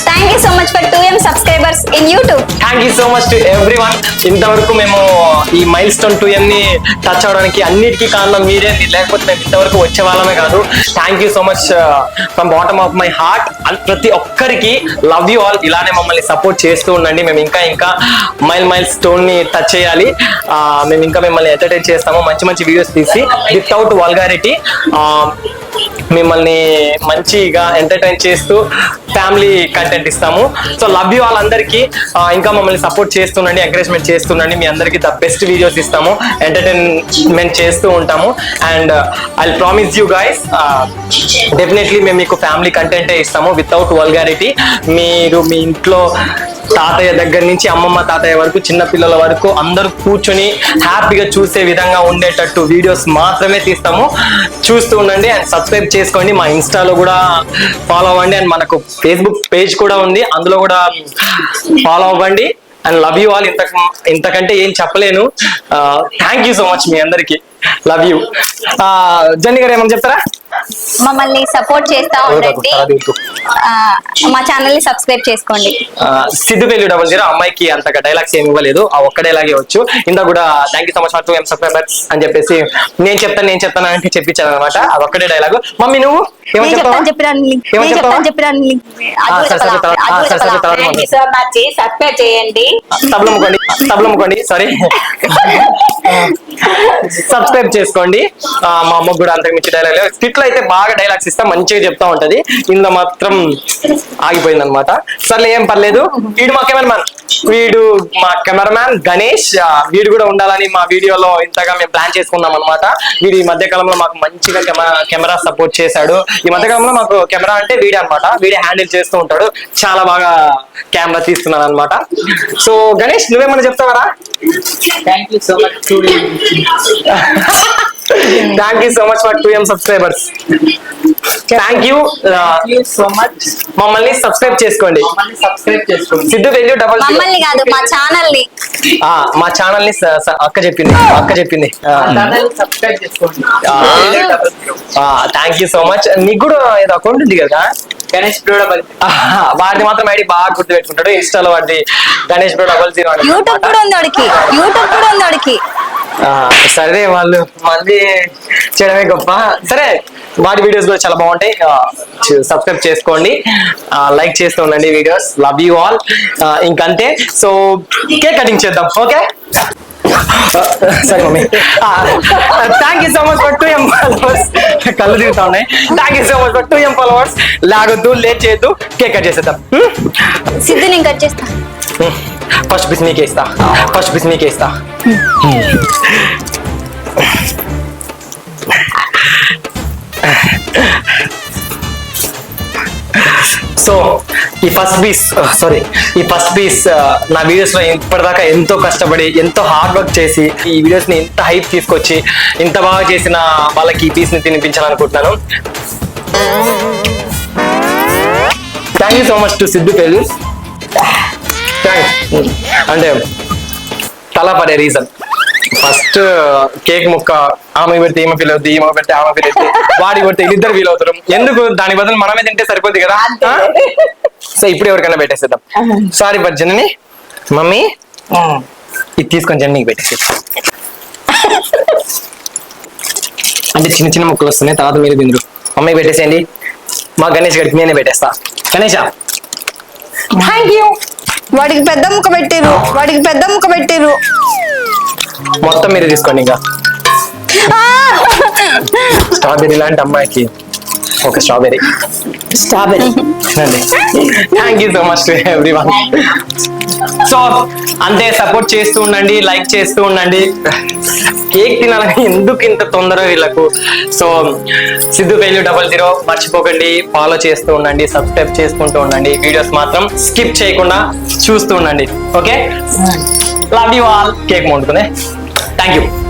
Thank you so much for 2M subscribers in YouTube. Thank you so much to everyone. ఇంతవరకు మేము ఈ mile stone 2M ని touch అవడానికి అన్నిటికీ కారణం మీరే. లేకపోతే మేము ఇంతవరకు వచ్చే వాళ్ళమే కాదు. Thank you so much from bottom of my heart. ప్రతి ఒక్కరికి లవ్ యూ ఆల్. ఇలానే మమ్మల్ని సపోర్ట్ చేస్తూ ఉండండి. మేము ఇంకా మైల్ స్టోన్ ని టచ్ చేయాలి. మేము ఇంకా మిమ్మల్ని ఎంటర్టైన్ చేస్తాము. మంచి వీడియోస్ తీసి వితౌట్ వల్గారిటీ మిమ్మల్ని మంచిగా ఎంటర్టైన్ చేస్తూ ఫ్యామిలీ కంటెంట్ ఇస్తాము. సో లవ్ యూ ఆల్ అందరికి. ఇంకా మమ్మల్ని సపోర్ట్ చేస్తుండండి, ఎంకరేజ్మెంట్ చేస్తుండండి. మీ అందరికి ద బెస్ట్ వీడియోస్ ఇస్తాము, ఎంటర్టైన్మెంట్ చేస్తూ ఉంటాము. And I promise you guys definitely మేము మీకు ఫ్యామిలీ కంటెంటే ఇస్తాము వితౌట్ వల్గారిటీ. మీరు మీ ఇంట్లో తాతయ్య దగ్గర నుంచి అమ్మమ్మ తాతయ్య వరకు చిన్న పిల్లల వరకు అందరూ కూర్చొని హ్యాపీగా చూసే విధంగా ఉండేటట్టు వీడియోస్ మాత్రమే తీస్తాము. చూస్తూ ఉండండి అండ్ సబ్స్క్రైబ్ చేసుకోండి. మా ఇన్స్టాలో కూడా ఫాలో అవ్వండి అండ్ మనకు ఫేస్బుక్ పేజ్ కూడా ఉంది, అందులో కూడా ఫాలో అవ్వండి. And love you all. ఇంతకంటే ఏం చెప్పలేను. థ్యాంక్ యూ సో మచ్ మీ అందరికి. Love you. జన్ని గారు ఏమని చెప్తారా? మమ్మల్ని సపోర్ట్ చేస్తా ఉండండి. మా ఛానల్ ని సబ్స్క్రైబ్ చేసుకోండి. సిద్ధు వెల్యూ 00 అమ్మాయికి అంతగా డైలాగ్స్ ఏమి ఇవ్వలేదు, ఆ ఒక్క డైలాగే వచ్చు. ఇంత కూడా thank you so much for 2M subscribers అని చెప్పేసి నేను చెప్తాను అంటే చెప్పించాను అనమాట. అది ఒక్కడే డైలాగ్. మమ్మీ నువ్వు తబలముకోండి సారీ సబ్స్క్రైబ్ చేసుకోండి. మా అమ్మకు కూడా అంతకు మించి డైలాగ్ లేవు. స్కిట్ లో అయితే బాగా డైలాగ్స్ ఇస్తా, మంచిగా చెప్తా ఉంటది. ఇందులో మాత్రం ఆగిపోయింది అనమాట. సర్లే ఏం పర్లేదు. వీడు మా కెమెరామ్యాన్ గణేష్. వీడు కూడా ఉండాలని మా వీడియోలో ఇంతగా మేము ప్లాన్ చేసుకున్నాం అనమాట. వీడు ఈ మధ్య కాలంలో మాకు మంచిగా కెమెరా సపోర్ట్ చేశాడు. ఈ మధ్య కాలంలో మాకు కెమెరా అంటే వీడే అనమాట. వీడే హ్యాండిల్ చేస్తూ ఉంటాడు. చాలా బాగా కెమెరా తీస్తున్నాడు అనమాట. సో గణేష్ నువ్వేమన్నా చెప్తావరా? Thank you so much thank you so much for 2M subscribers. Thank you so much. మమ్మల్ని సబ్స్క్రైబ్ చేసుకోండి. సిద్ధు వెల్యూ మమ్మల్ని కాదు మా ఛానల్ ని. మా ఛానల్ ని అక్క చెప్పింది సబ్స్క్రైబ్ చేసుకోండి. Thank you so much. నీకు కూడా ఏదో అకౌంట్ ఉంది కదా గణేష్ బ్రో 00. వాడిది మాత్రం ఐడి బాగా గుర్తు పెట్టుకుంటాడు. ఇన్స్టాలో వాడిది గణేష్ బ్రో 00. యూట్యూబ్ కూడా ఉంది వాడికి. సరే వాళ్ళు మళ్ళీ చేయడమే గొప్ప. సరే వాటి వీడియోస్ కూడా చాలా బాగుంటాయి. సబ్స్క్రైబ్ చేసుకోండి, లైక్ చేస్తూ ఉండండి వీడియోస్. Love you all. ఇంకంతే. సో కేక్ కటింగ్ చేద్దాం. ఓకే సరే mummy. Thank you so much for 2M followers. కళ్ళు తిరుగుతా ఉన్నాయి. Thank you so much for 2M followers. లాగొద్దు, లేట్ చేయొద్దు, కేక్ కట్ చేసేద్దాం. సిద్ధు నేను కట్ చేస్తా. ఫస్ట్ పీస్ నీకే ఇస్తా. సో ఈ ఫస్ట్ పీస్ నా వీడియోస్ లో ఇప్పటిదాకా ఎంతో కష్టపడి ఎంతో హార్డ్ వర్క్ చేసి ఈ వీడియోస్ ని ఇంత హైప్ తీసుకొచ్చి ఇంత బాగా చేసిన వాళ్ళకి ఈ పీస్ ని తినిపించాలనుకుంటున్నాను. Thank you so much to Siddhu value. అంటే తల పడే రీజన్ ఫస్ట్ కేక్ ముక్క ఆమె పెడితే ఈమె ఫీల్ అవుతుంది, ఈమె పెడితే ఆమె ఫీల్ అవుతుంది, వాడి పెడితే వీళ్ళిద్దరు ఫీల్ అవుతారు. ఎందుకు? దాని బదులు మనమే తింటే సరిపోద్ది కదా. సో ఇప్పుడు ఎవరికైనా పెట్టేసేద్దాం. సారీ బట్ జనని మమ్మీ ఇది తీసుకొని జననికి పెట్టేసి. అంటే చిన్న ముక్కలు వస్తున్నాయి, తర్వాత మీరు తిందరు. మమ్మీకి పెట్టేసేయండి. మా గణేష్ గడికి నేనే పెట్టేస్తా. Ganesha thank you. వాడికి పెద్ద ముక్క పెట్టిరు. మొత్తం మీరు తీసుకోండి. ఇంకా స్ట్రాబెర్రీ లాంటి అమ్మాయికి ఒక strawberry. Thank you so much to everyone. So అంతే, సపోర్ట్ చేస్తూ ఉండండి, లైక్ చేస్తూ ఉండండి. కేక్ తినాలని ఎందుకు ఇంత తొందర వీళ్ళకు? సో సిద్ధు వేల్యూ 00 మర్చిపోకండి, ఫాలో చేస్తూ ఉండండి, సబ్స్క్రైబ్ చేసుకుంటూ ఉండండి, వీడియోస్ మాత్రం స్కిప్ చేయకుండా చూస్తూ ఉండండి. Okay, love you all. Cake వండుకునే. Thank you.